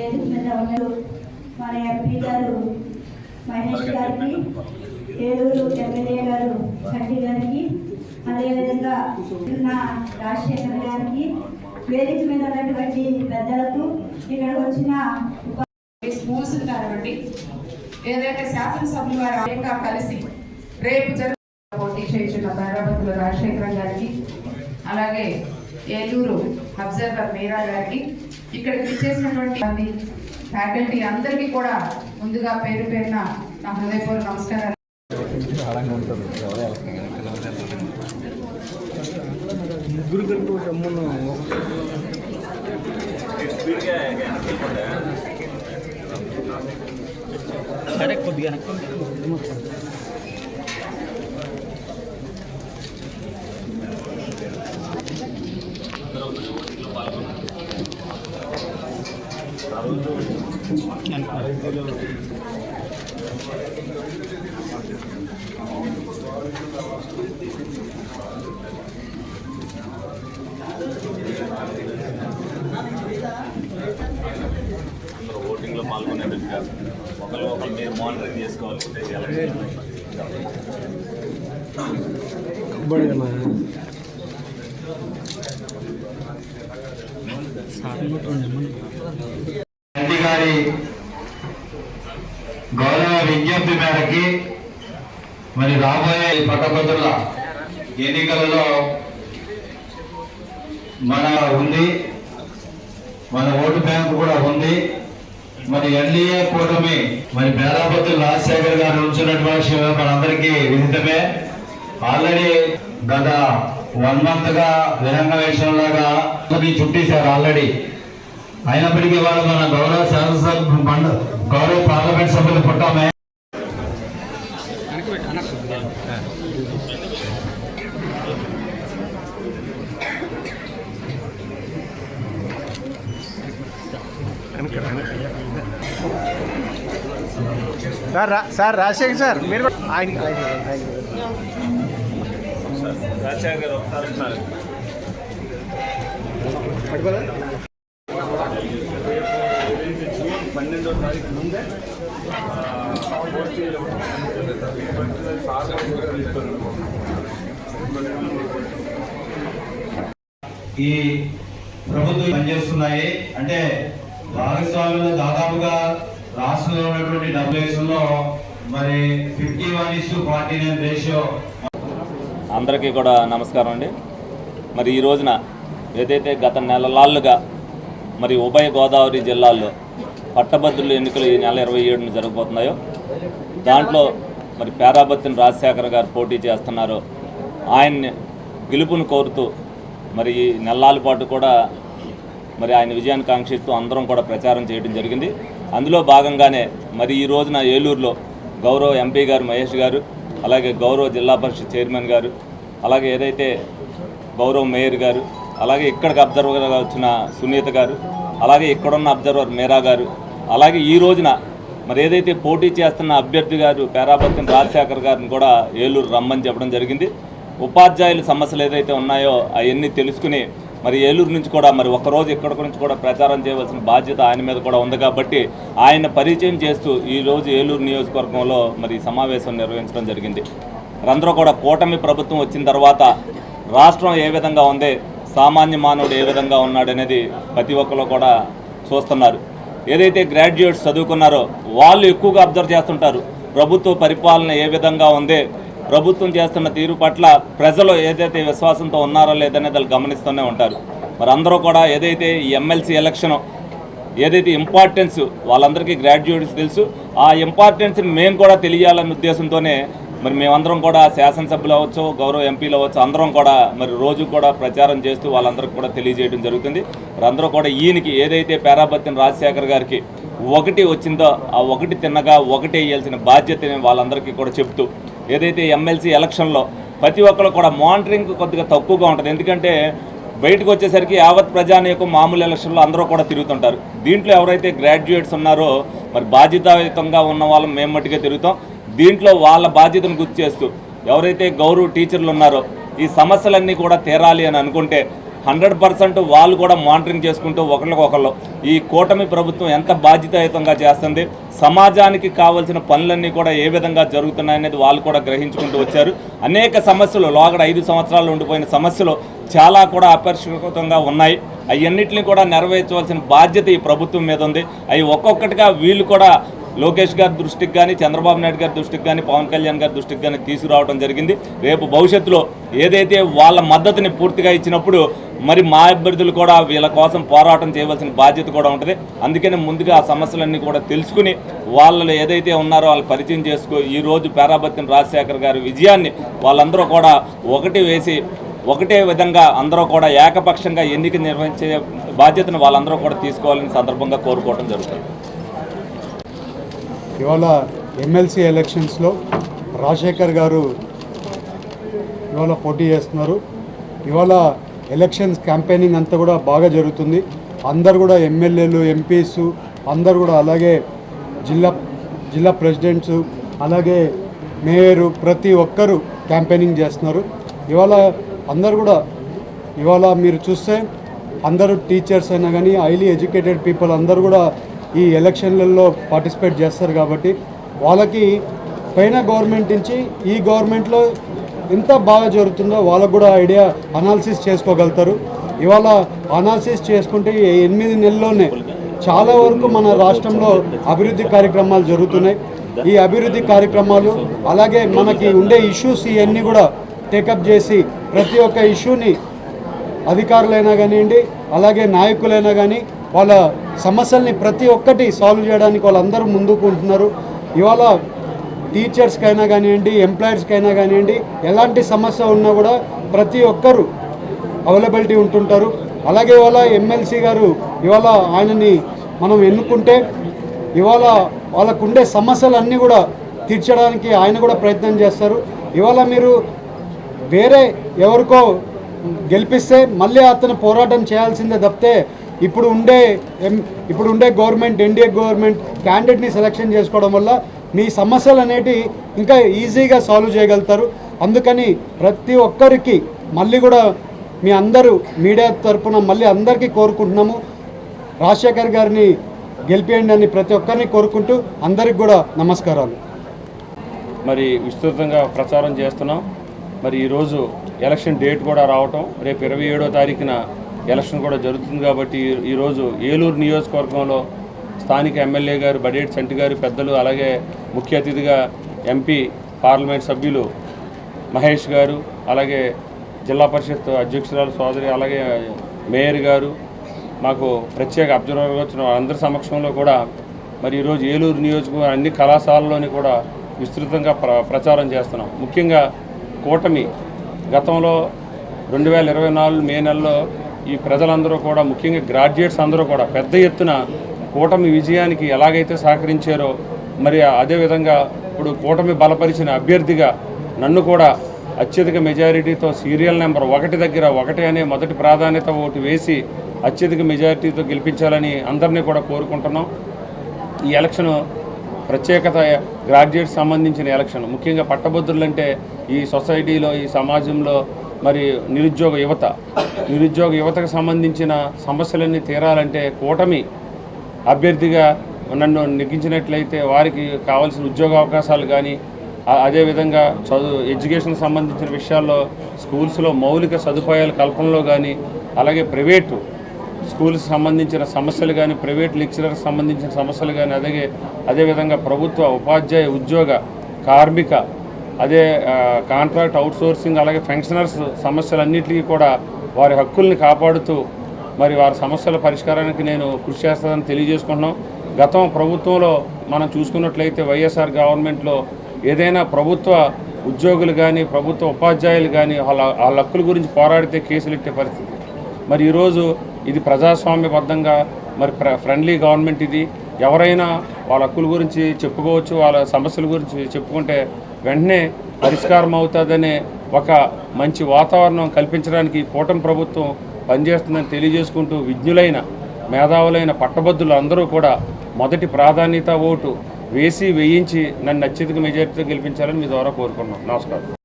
వేదిక మీద ఉన్నారు మన ఎంపీ గారు మహేష్ గారికి, ఏలూరు ఎమ్మెల్యే గారు ఖండి గారికి, అదేవిధంగా రాజశేఖర్ గారికి, వేదిక మీద ఉన్నటువంటి పెద్దలకు, ఇక్కడ వచ్చిన స్కూల్స్ కానివ్వండి, ఏదైతే శాసనసభ్యుల వారు కలిసి రేపు పోటీ చేస్తున్న పేరాబత్తుల రాజశేఖర్ గారికి, అలాగే ఏలూరు అబ్జర్వర్ మీరా గారికి, ఇక్కడికి ఇచ్చేసినటువంటి ఫ్యాకల్టీ అందరికీ కూడా ముందుగా పేరు పేరున నా హృదయపూర్వక నమస్కారాలు. ఓటింగ్లో పాల్గొనేటట్టుగా ఒకరు మీరు మానిటరింగ్ చేసుకోవాలి. ఎంపీ గారి గౌరవ విజ్ఞప్తి మేరకి మరి రాబోయే పట్టభద్రుల ఎన్నికలలో మన ఉంది, మన ఓటు బ్యాంకు కూడా ఉంది. మరి ఎన్డీఏ కూటమి మరి పేరాబత్తుల రాజశేఖర్ గారు ఉంచున్నటువంటి మనందరికీ విదితమే. ఆల్రెడీ గత 1 month గా విరంగ వేషంలాగా చుట్టేశారు ఆల్రెడీ. అయినప్పటికీ వాళ్ళు మన గౌరవ శాసనసభ గౌరవ పార్లమెంట్ సభ్యులు పుట్టామే. సార్ రాజశేఖర్ సార్ మీరు రాజశేఖర్ గారు ఒకసారి 12వ తారీఖు ముందే ఈ ప్రభుత్వం పనిచేస్తున్నాయి. అంటే భాగస్వామ్యంలో దాదాపుగా రాష్ట్రంలో ఉన్నటువంటి డబ్ల్యూహెచ్ఓలో మరి 51:49 రేషియో. అందరికీ కూడా నమస్కారం అండి. మరి ఈ రోజున ఏదైతే గత నెలలాళ్ళుగా మరి ఉభయ గోదావరి జిల్లాల్లో పట్టభద్రుల ఎన్నికలు ఈ నెల 27న జరగబోతున్నాయో దాంట్లో మరి పేరాబత్తుల రాజశేఖర్ గారు పోటీ చేస్తున్నారో ఆయన్ని గెలుపును కోరుతూ మరి ఈ నెలల పాటు కూడా మరి ఆయన విజయాన్ని కాంక్షిస్తూ అందరం కూడా ప్రచారం చేయడం జరిగింది. అందులో భాగంగానే మరి ఈ రోజున ఏలూరులో గౌరవ ఎంపీ గారు మహేష్ గారు, అలాగే గౌరవ జిల్లా పరిషత్ చైర్మన్ గారు, అలాగే ఏదైతే గౌరవ మేయర్ గారు, అలాగే ఇక్కడికి అబ్జర్వర్గా వచ్చిన సునీత గారు, అలాగే ఇక్కడున్న అబ్జర్వర్ మీరా గారు, అలాగే ఈ రోజున మరి ఏదైతే పోటీ చేస్తున్న అభ్యర్థి గారు పేరాబత్తుల రాజశేఖర్ గారిని కూడా ఏలూరు రమ్మని చెప్పడం జరిగింది. ఉపాధ్యాయుల సమస్యలు ఏదైతే ఉన్నాయో అవన్నీ తెలుసుకుని మరి ఏలూరు నుంచి కూడా మరి ఒకరోజు ఇక్కడ నుంచి కూడా ప్రచారం చేయవలసిన బాధ్యత ఆయన మీద కూడా ఉంది. కాబట్టి ఆయన పరిచయం చేస్తూ ఈరోజు ఏలూరు నియోజకవర్గంలో మరి సమావేశం నిర్వహించడం జరిగింది. అందరూ కూడా కూటమి ప్రభుత్వం వచ్చిన తర్వాత రాష్ట్రం ఏ విధంగా ఉంది, సామాన్య మానవుడు ఏ విధంగా ఉన్నాడనేది ప్రతి ఒక్కరు కూడా చూస్తున్నారు. ఏదైతే గ్రాడ్యుయేట్స్ చదువుకున్నారో వాళ్ళు ఎక్కువగా అబ్జర్వ్ చేస్తుంటారు ప్రభుత్వ పరిపాలన ఏ విధంగా ఉంది, ప్రభుత్వం చేస్తున్న తీరు పట్ల ప్రజలు ఏదైతే విశ్వాసంతో ఉన్నారో లేదనేది వాళ్ళు గమనిస్తూనే ఉంటారు. మరి అందరూ కూడా ఏదైతే ఈ ఎమ్మెల్సీ ఎలక్షన్ ఏదైతే ఇంపార్టెన్స్ వాళ్ళందరికీ గ్రాడ్యుయేట్స్ తెలుసు, ఆ ఇంపార్టెన్స్ని మేము కూడా తెలియాలనే ఉద్దేశంతోనే మరి మేమందరం కూడా శాసనసభ్యులు అవ్వచ్చు, గౌరవ ఎంపీలు అవ్వచ్చు, అందరం కూడా మరి రోజు కూడా ప్రచారం చేస్తూ వాళ్ళందరికీ కూడా తెలియజేయడం జరుగుతుంది. మరి అందరూ కూడా ఈయనకి ఏదైతే పేరాబత్తుల రాజశేఖర్ గారికి 1 వచ్చిందో ఆ 1 తిన్నగా 1 వేయాల్సిన బాధ్యతని వాళ్ళందరికీ కూడా చెప్తూ ఏదైతే ఎమ్మెల్సీ ఎలక్షన్లో ప్రతి ఒక్కరు కూడా మానిటరింగ్ కొద్దిగా తక్కువగా ఉంటుంది. ఎందుకంటే బయటకు వచ్చేసరికి యావత్ ప్రజానీకం మామూలు ఎలక్షన్లో అందరూ కూడా తిరుగుతుంటారు. దీంట్లో ఎవరైతే గ్రాడ్యుయేట్స్ ఉన్నారో మరి బాధ్యతాయుతంగా ఉన్న వాళ్ళం మేము మట్టుగా తిరుగుతాం. దీంట్లో వాళ్ళ బాధ్యతను గుర్తు చేస్తూ ఎవరైతే గౌరవ టీచర్లు ఉన్నారో ఈ సమస్యలన్నీ కూడా తీరాలి అని అనుకుంటే 100% వాళ్ళు కూడా మానిటరింగ్ చేసుకుంటూ ఒకరికొకళ్ళు ఈ కూటమి ప్రభుత్వం ఎంత బాధ్యతాయుతంగా చేస్తుంది, సమాజానికి కావాల్సిన పనులన్నీ కూడా ఏ విధంగా జరుగుతున్నాయనేది వాళ్ళు కూడా గ్రహించుకుంటూ వచ్చారు. అనేక సమస్యలు లోగడ 5 సంవత్సరాలు ఉండిపోయిన సమస్యలు చాలా కూడా అపరిష్కృతంగా ఉన్నాయి. అవన్నింటినీ కూడా నెరవేర్చవలసిన బాధ్యత ఈ ప్రభుత్వం మీద ఉంది. అవి ఒక్కొక్కటిగా వీళ్ళు కూడా లోకేష్ గారి దృష్టికి కానీ, చంద్రబాబు నాయుడు గారి దృష్టికి కానీ, పవన్ కళ్యాణ్ గారి దృష్టికి కానీ తీసుకురావడం జరిగింది. రేపు భవిష్యత్తులో ఏదైతే వాళ్ళ మద్దతుని పూర్తిగా ఇచ్చినప్పుడు మరి మా అభ్యర్థులు కూడా వీళ్ళ కోసం పోరాటం చేయవలసిన బాధ్యత కూడా ఉంటుంది. అందుకని ముందుగా ఆ సమస్యలన్నీ కూడా తెలుసుకుని వాళ్ళు ఏదైతే ఉన్నారో వాళ్ళు పరిచయం చేసుకో ఈరోజు పేరాబత్తిన రాజశేఖర్ గారి విజయాన్ని వాళ్ళందరూ కూడా ఒకటే విధంగా అందరూ కూడా ఏకపక్షంగా ఎన్నిక నిర్వహించే బాధ్యతను వాళ్ళందరూ కూడా తీసుకోవాలని సందర్భంగా కోరుకోవడం జరుగుతుంది. ఇవాళ ఎమ్మెల్సీ ఎలక్షన్స్లో రాజశేఖర్ గారు ఇవాళ పోటీ చేస్తున్నారు. ఇవాళ ఎలక్షన్స్ క్యాంపెయినింగ్ అంతా కూడా బాగా జరుగుతుంది. అందరు కూడా ఎమ్మెల్యేలు, ఎంపీస్ అందరు కూడా, అలాగే జిల్లా ప్రెసిడెంట్స్, అలాగే మేయరు, ప్రతి ఒక్కరు క్యాంపెయినింగ్ చేస్తున్నారు. ఇవాళ అందరు కూడా ఇవాళ మీరు చూస్తే అందరూ టీచర్స్ అయినా కానీ హైలీ ఎడ్యుకేటెడ్ పీపుల్ అందరూ కూడా ఈ ఎలక్షన్లలో పార్టిసిపేట్ చేస్తారు. కాబట్టి వాళ్ళకి పైన గవర్నమెంట్ నుంచి ఈ గవర్నమెంట్లో ఎంత బాగా జరుగుతుందో వాళ్ళకు కూడా ఐడియా అనాలిసిస్ చేసుకోగలుగుతారు. ఇవాళ అనాలిసిస్ చేసుకుంటే 8 నెలల్లోనే చాలా వరకు మన రాష్ట్రంలో అభివృద్ధి కార్యక్రమాలు జరుగుతున్నాయి. ఈ అభివృద్ధి కార్యక్రమాలు అలాగే మనకి ఉండే ఇష్యూస్ ఇవన్నీ కూడా టేకప్ చేసి ప్రతి ఒక్క ఇష్యూని అధికారులైనా కానివ్వండి, అలాగే నాయకులైనా కానీ వాళ్ళ సమస్యల్ని ప్రతి ఒక్కటి సాల్వ్ చేయడానికి వాళ్ళందరూ ముందుకు ఉంటున్నారు. ఇవాళ టీచర్స్కైనా కానివ్వండి, ఎంప్లాయర్స్కైనా కానివ్వండి, ఎలాంటి సమస్య ఉన్నా కూడా ప్రతి ఒక్కరు అవైలబిలిటీ ఉంటుంటారు. అలాగే ఇవాళ ఎమ్మెల్సీ గారు ఇవాళ ఆయనని మనం ఎన్నుకుంటే ఇవాళ వాళ్ళకుండే సమస్యలన్నీ కూడా తీర్చడానికి ఆయన కూడా ప్రయత్నం చేస్తారు. ఇవాళ మీరు వేరే ఎవరికో గెలిపిస్తే మళ్ళీ అతను పోరాటం చేయాల్సిందే తప్పితే ఇప్పుడు ఉండే గవర్నమెంట్, ఎన్డీఏ గవర్నమెంట్ క్యాండిడేట్ని సెలెక్షన్ చేసుకోవడం వల్ల మీ సమస్యలు అనేటివి ఇంకా ఈజీగా సాల్వ్ చేయగలుగుతారు. అందుకని ప్రతి ఒక్కరికి మళ్ళీ కూడా మీ అందరూ మీడియా తరఫున మళ్ళీ అందరికీ కోరుకుంటున్నాము, రాజశేఖర్ గారిని గెలిపియండి అని ప్రతి ఒక్కరిని కోరుకుంటూ అందరికి కూడా నమస్కారాలు. మరి విస్తృతంగా ప్రచారం చేస్తున్నాం. మరి ఈరోజు ఎలక్షన్ డేట్ కూడా రావటం, రేపు 27వ తారీఖున ఎలక్షన్ కూడా జరుగుతుంది. కాబట్టి ఈరోజు ఏలూరు నియోజకవర్గంలో స్థానిక ఎమ్మెల్యే గారు బడేటి చంటి గారు, పెద్దలు, అలాగే ముఖ్య అతిథిగా ఎంపీ పార్లమెంట్ సభ్యులు మహేష్ గారు, అలాగే జిల్లా పరిషత్ అధ్యక్షురాలు సోదరి, అలాగే మేయర్ గారు, మాకు ప్రత్యేక అబ్జర్వర్గా వచ్చిన అందరి సమక్షంలో కూడా మరి ఈరోజు ఏలూరు నియోజకవర్గం అన్ని కళాశాలలోని కూడా విస్తృతంగా ప్రచారం చేస్తున్నాం. ముఖ్యంగా కూటమి గతంలో 2024 మే నెలలో ఈ ప్రజలందరూ కూడా, ముఖ్యంగా గ్రాడ్యుయేట్స్ అందరూ కూడా పెద్ద ఎత్తున కూటమి విజయానికి ఎలాగైతే సహకరించారో మరి అదేవిధంగా ఇప్పుడు కూటమి బలపరిచిన అభ్యర్థిగా నన్ను కూడా అత్యధిక మెజారిటీతో సీరియల్ నెంబర్ 1 దగ్గర 1 అనే మొదటి ప్రాధాన్యత ఓటు వేసి అత్యధిక మెజారిటీతో గెలిపించాలని అందరినీ కూడా కోరుకుంటున్నాం. ఈ ఎలక్షను ప్రత్యేకత గ్రాడ్యుయేట్స్ సంబంధించిన ఎలక్షన్. ముఖ్యంగా పట్టభద్రులంటే ఈ సొసైటీలో, ఈ సమాజంలో మరి నిరుద్యోగ యువతకు సంబంధించిన సమస్యలన్నీ తీరాలంటే కూటమి అభ్యర్థిగా నన్ను నెగ్గించినట్లయితే వారికి కావాల్సిన ఉద్యోగ అవకాశాలు కానీ, అదేవిధంగా ఎడ్యుకేషన్ సంబంధించిన విషయాల్లో స్కూల్స్లో మౌలిక సదుపాయాల కల్పనలో కానీ, అలాగే ప్రైవేటు స్కూల్స్ సంబంధించిన సమస్యలు కానీ, ప్రైవేట్ లెక్చరర్స్ సంబంధించిన సమస్యలు కానీ, అదేవిధంగా ప్రభుత్వ ఉపాధ్యాయ ఉద్యోగ కార్మిక, అదే కాంట్రాక్ట్ అవుట్సోర్సింగ్, అలాగే పెన్షనర్స్ సమస్యలన్నింటినీ కూడా వారి హక్కుల్ని కాపాడుతూ మరి వారి సమస్యల పరిష్కారానికి నేను కృషి చేస్తానని తెలియజేసుకుంటున్నాం. గతం ప్రభుత్వంలో మనం చూసుకున్నట్లయితే వైఎస్ఆర్ గవర్నమెంట్లో ఏదైనా ప్రభుత్వ ఉద్యోగులు కానీ, ప్రభుత్వ ఉపాధ్యాయులు కానీ వాళ్ళ హక్కుల గురించి పోరాడితే కేసులు ఎట్టే పరిస్థితి. మరి ఈరోజు ఇది ప్రజాస్వామ్యబద్ధంగా మరి ఫ్రెండ్లీ గవర్నమెంట్. ఇది ఎవరైనా వాళ్ళ హక్కుల గురించి చెప్పుకోవచ్చు, వాళ్ళ సమస్యల గురించి చెప్పుకుంటే వెంటనే పరిష్కారం అవుతుందనే ఒక మంచి వాతావరణం కల్పించడానికి కూటమి ప్రభుత్వం పనిచేస్తుందని తెలియజేసుకుంటూ విజ్ఞులైన, మేధావులైన పట్టభద్రులు అందరూ కూడా మొదటి ప్రాధాన్యత ఓటు వేయించి నన్ను అత్యధిక మెజారిటీతో గెలిపించాలని మీ ద్వారా కోరుకున్నాం. నమస్కారం.